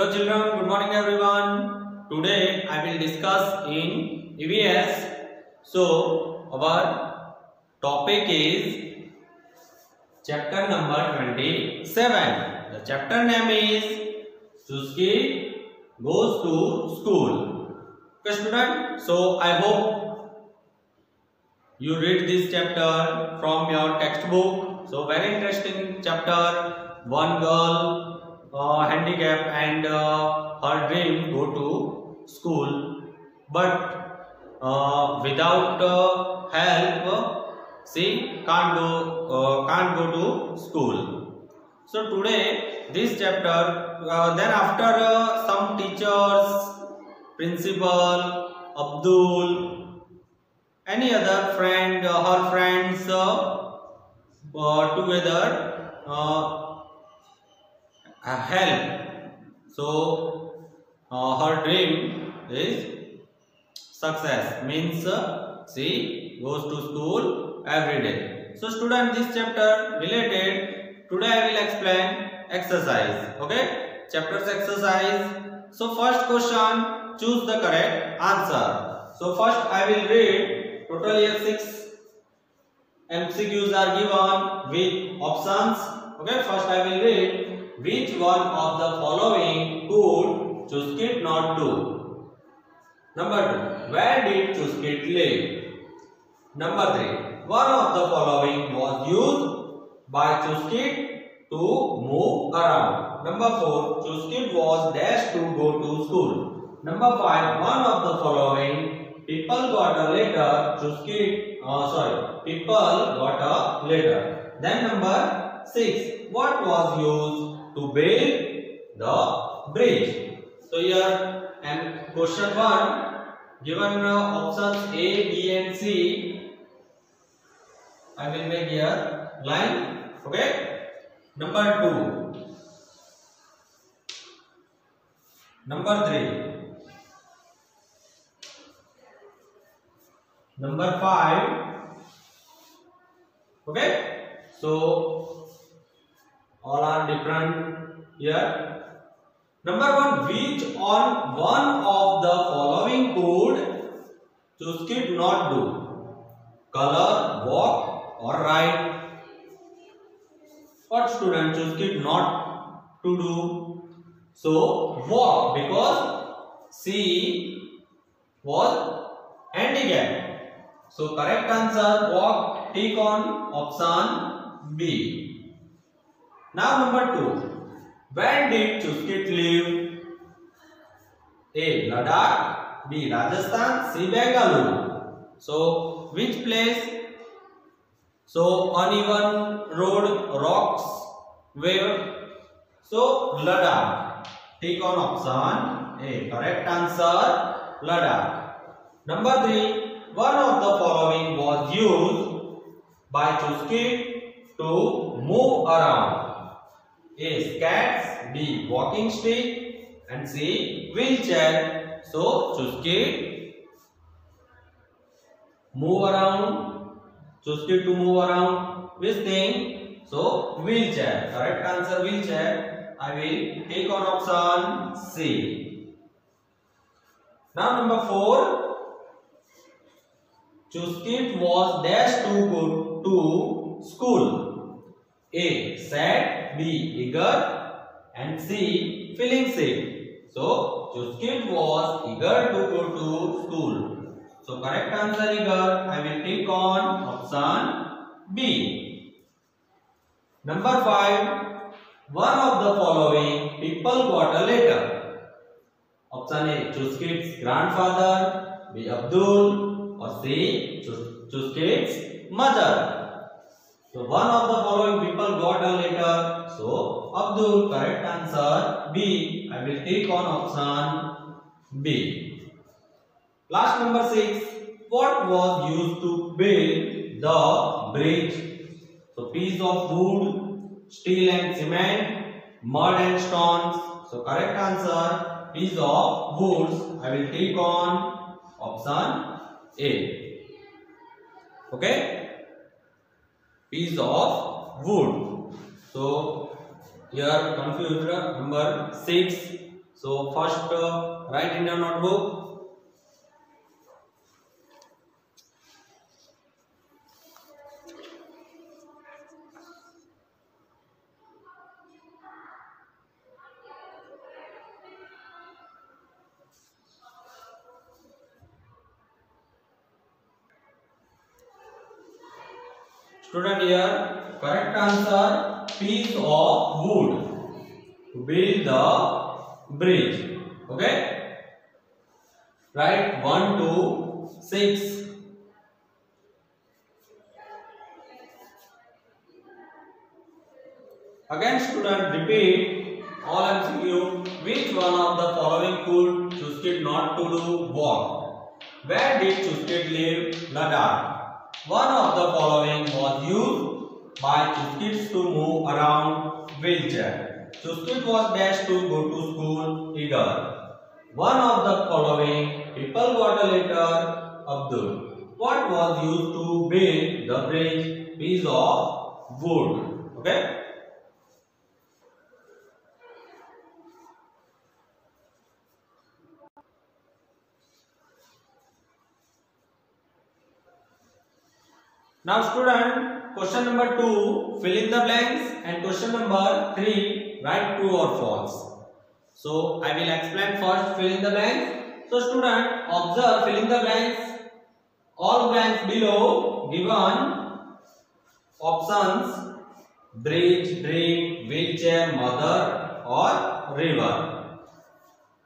Hello children, good morning everyone. Today I will discuss in EVS. So our topic is chapter number 27. The chapter name is Chusky Goes to School. Okay student, so I hope you read this chapter from your textbook. So very interesting chapter. One girl handicap and her dream go to school, but without help she can't go to school. So today this chapter, then after some teachers, principal, Abdul, any other friend, her friends together help. So her dream is success, means she goes to school every day. So student, this chapter related, today I will explain exercise. Okay, chapters exercise. So first question, choose the correct answer. So first I will read. Total here 6 MCQs are given with options. Okay, first I will read. Which one of the following could Chuskit not do? Number 2. Where did Chuskit live? Number 3. One of the following was used by Chuskit to move around. Number 4. Chuskit was dashed to go to school. Number 5. One of the following people got a letter. People got a letter. Then number 6. What was used to build the bridge? So here and question 1 given options A, B and C. I will make here line. Okay. Number 2. Number 3. Number 5. Okay. So all are different here. Number 1. Which on one of the following could Chuskit not do? Color, walk or write? What student Chuskit not to do? So walk, because she was handicapped. So correct answer walk, tick on option B. Now number 2. Where did Chuskit live? A. Ladakh, B. Rajasthan, C. Bengaluru. So which place? So uneven road, rocks, where? So Ladakh. Tick on option A. Correct answer Ladakh. Number 3. One of the following was used by Chuskit to move around. A. Skates, B. Walking stick and C. Wheelchair. So Chuskit move around. Chuskit to move around which thing? So wheelchair. Correct answer wheelchair. I will take on option C. Now number 4. Chuskit was dashed to go to school. A. Sad, B. Eager and C. Feeling sick. So Chuskit was eager to go to school. So correct answer eager. I will click on option B. Number 5. One of the following people got a letter. Option A. Chuskit's grandfather, B. Abdul or C. Chuskit's mother. So one of the following people got a letter. So Abdul. Correct answer B. I will take on option B. Last number 6. What was used to build the bridge? So piece of wood, steel and cement, mud and stones. So correct answer piece of woods. I will take on option A. Okay. Piece of wood. So here confused number 6. So first write in your notebook. Student, here correct answer, piece of wood to build the bridge. Okay, write 1 to 6. Again student, repeat all MCQ. Which one of the following could Chuskit not to do work? Where did Chuskit live? Ladakh. One of the following was used by Chuskits to move around wheelchair. Chuskit was dashed to go to school eager. One of the following people got a letter, Abdul. What was used to build the bridge? Piece of wood. Okay. Now student, question number 2, fill in the blanks, and question number 3, write true or false. So I will explain first fill in the blanks. So student, observe fill in the blanks. All blanks below given options: bridge, dream, wheelchair, mother or river.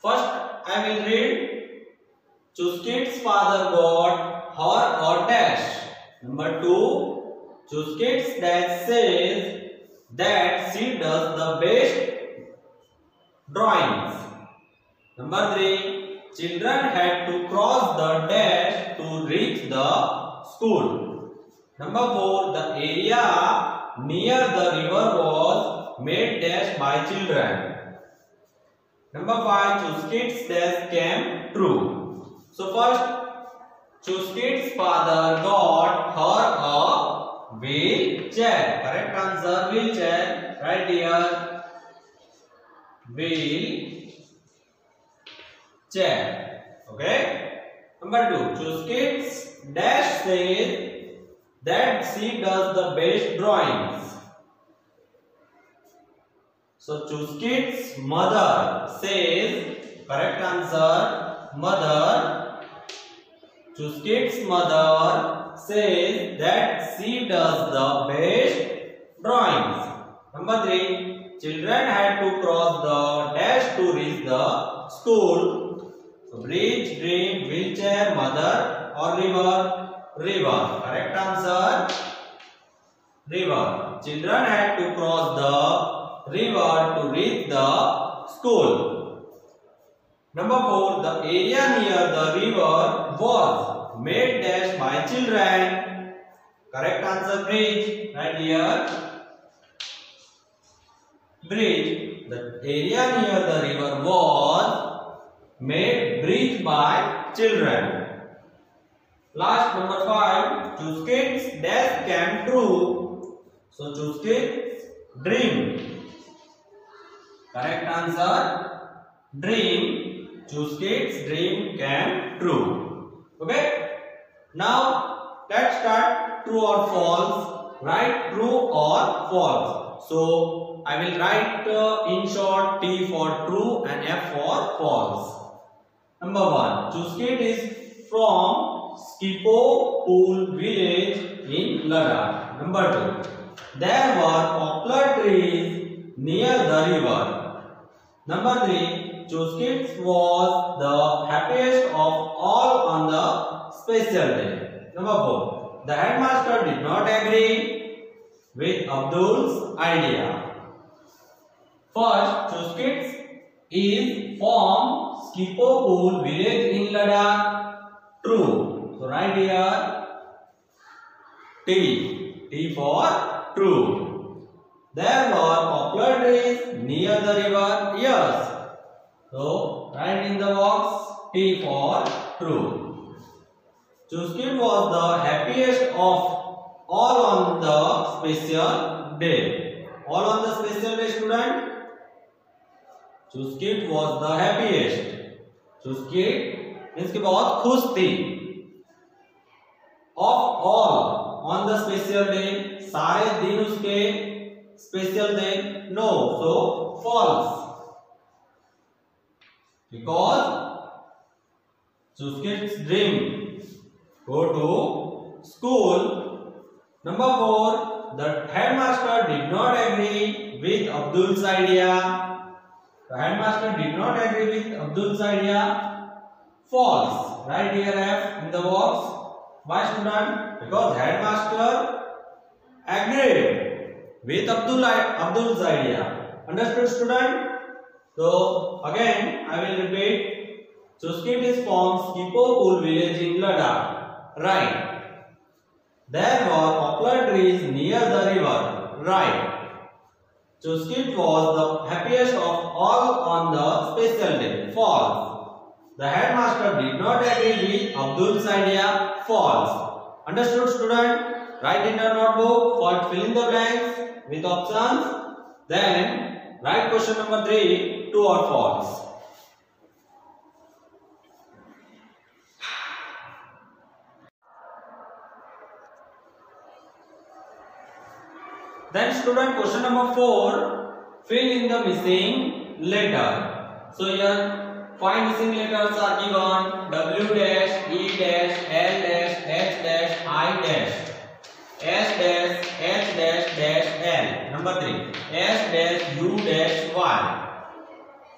First I will read. Chuskit's father got her or dash. Number 2, Chuskit's dad says that she does the best drawings. Number 3, children had to cross the dash to reach the school. Number 4, the area near the river was made dash by children. Number 5, Chuskit's dash came true. So first, Chuskit's father got her a wheelchair. Correct answer, wheelchair. Right here, wheelchair. Okay. Number 2, Chuskit's dash says that she does the best drawings. So Chuskit's mother says, correct answer, mother. Chuskit's mother says that she does the best drawings. Number 3, children had to cross the dash to reach the school. So bridge, dream, wheelchair, mother or river? River. Correct answer, river. Children had to cross the river to reach the school. Number 4, the area near the river was made dash by children. Correct answer, bridge. Right here, bridge. The area near the river was made bridge by children. Last, number 5, Chuskit's dash came true. So Chuskit's dream. Correct answer, dream. Chuskit's dream came true. Okay. Now let's start true or false. Write true or false. So I will write in short T for true and F for false. Number 1, Chuskit is from Skipo Pool village in Ladakh. Number 2, there were poplar trees near the river. Number 3, Chuskit was the happiest of all on the special day. Number 4, the headmaster did not agree with Abdul's idea. First, Chuskit is from Skipo Pool village in Ladakh. True. So write here T. T for true. There were poplar trees near the river. Yes. So write in the box T for true. Chuskit was the happiest of all on the special day. All on the special day, student. Chuskit was the happiest. Chuskit means कि बहुत खुश थी. Of all on the special day, सारे दिन उसके special थे. No, so false. Because Chuskit's dream go to school. Number 4, the headmaster did not agree with Abdul's idea. The headmaster did not agree with Abdul's idea. False. Write here F in the box. Why, student? Because headmaster agreed with Abdul's idea. Understood, student? So again I will repeat. Chuskit is from Skipopool village in Ladakh. Right. There were poplar trees near the river. Right. Chuskit was the happiest of all on the special day. False. The headmaster did not agree with Abdul's idea. False. Understood, student? Write in your notebook. First fill in the blanks with options. Then write question number 3, true or false. Then student, question number 4, fill in the missing letter. So here 5 missing letters are given: W dash, E dash, L dash, H dash, I dash, S dash, H dash dash L. Number 3, S dash, U dash, Y.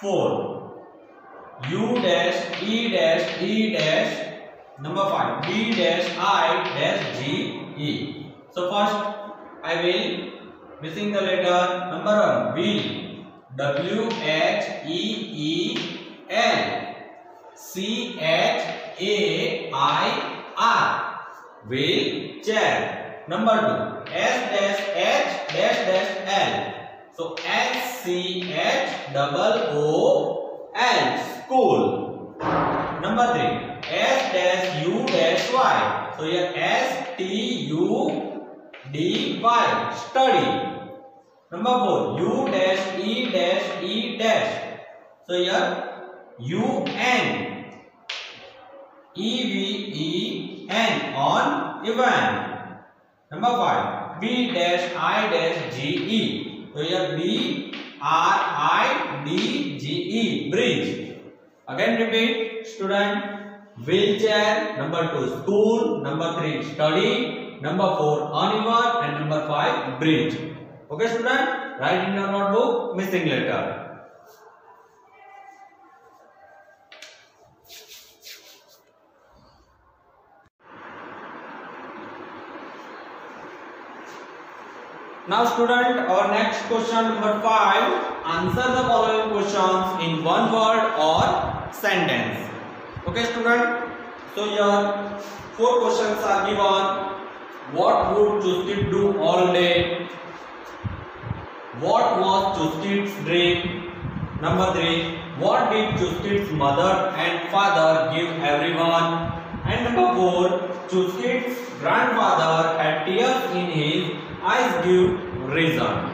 4, U dash, E dash, E dash. Number 5, B dash, I dash, G, E. So first I will missing the letter. Number 1, wheel. W H E E L. C H A I R. Wheelchair. Number 2, S dash H dash dash L. So S C H double O L. School. Number 3, S dash U dash Y. So here S T U D Y. Study. Number 4, U dash E dash E dash. So here U N. E V E N on event. Number 5, B dash I dash G E. So here B R I D G E. Bridge. Again repeat, student. Wheelchair. Number 2, school. Number 3, study. Number 4, uneven. And number 5, bridge. Okay, student? Write in your notebook missing letter. Now, student, our next question number 5. Answer the following questions in one word or sentence. Okay, student? So here 4 questions are given. What would Chuskit do all day? What was Chuskit's dream? Number 3. What did Chuskit's mother and father give everyone? And number 4. Chuskit's grandfather had tears in his eyes give reason.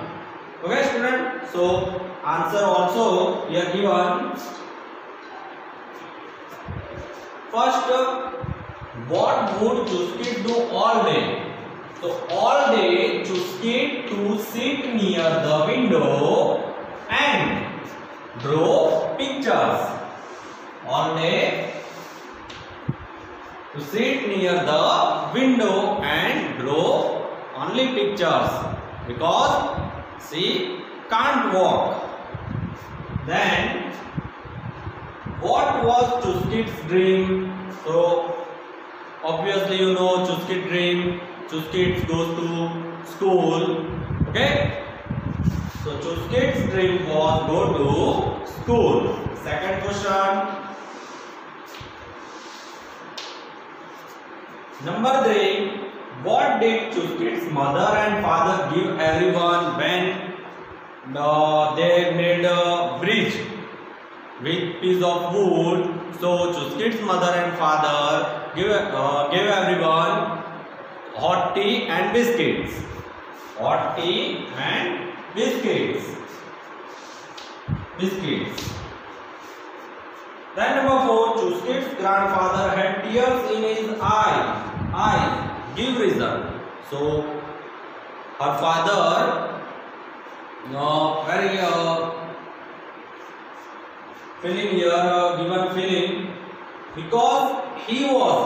Okay, student? So answer also here given. First, what would Chuskit do all day? So all day Chuskit to sit near the window and draw pictures. All day to sit near the window and draw only pictures because she can't walk. Then what was Chuskit's dream? So obviously you know Chuskit's dream. Chuskit goes to school. Okay. So Chuskit's dream was go to school. Second question. Number 3. What did Chuskit's mother and father give everyone when they made a bridge with piece of wood? So Chuskit's mother and father gave everyone hot tea and biscuits. Hot tea and biscuits. biscuits. Then number 4, Chuskit's grandfather had tears in his eyes. Give reason. So her father, very feeling here, given feeling, because he was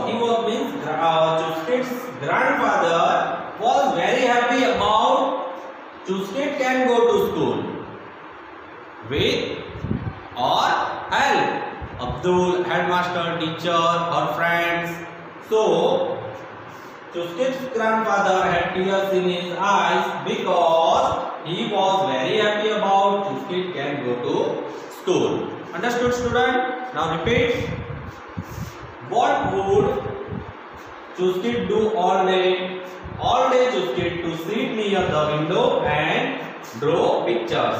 means Chuskit's grandfather was very happy about Chuskit can go to school with or help Abdul, headmaster, teacher, her friends. So Chuskit's grandfather had tears in his eyes because he was very happy about Chuskit can go to school. Understood, student? Now repeat. What would Chuskit do all day? All day Chuskit to sit near the window and draw pictures.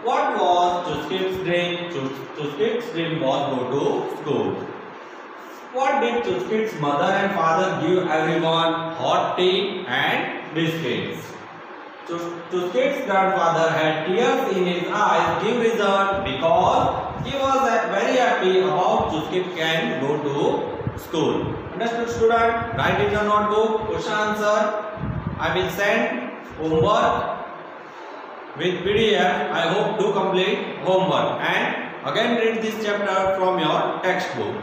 What was Chuskit's dream? Chuskit's dream was go to school. What did Chuskit's mother and father give everyone? Hot tea and biscuits. Chuskit's grandfather had tears in his eyes. Give reason because he was very happy about Chuskit can go to school. Understood, student? Write in your notebook. Question answer. I will send homework with PDF. I hope to complete homework and again read this chapter from your textbook.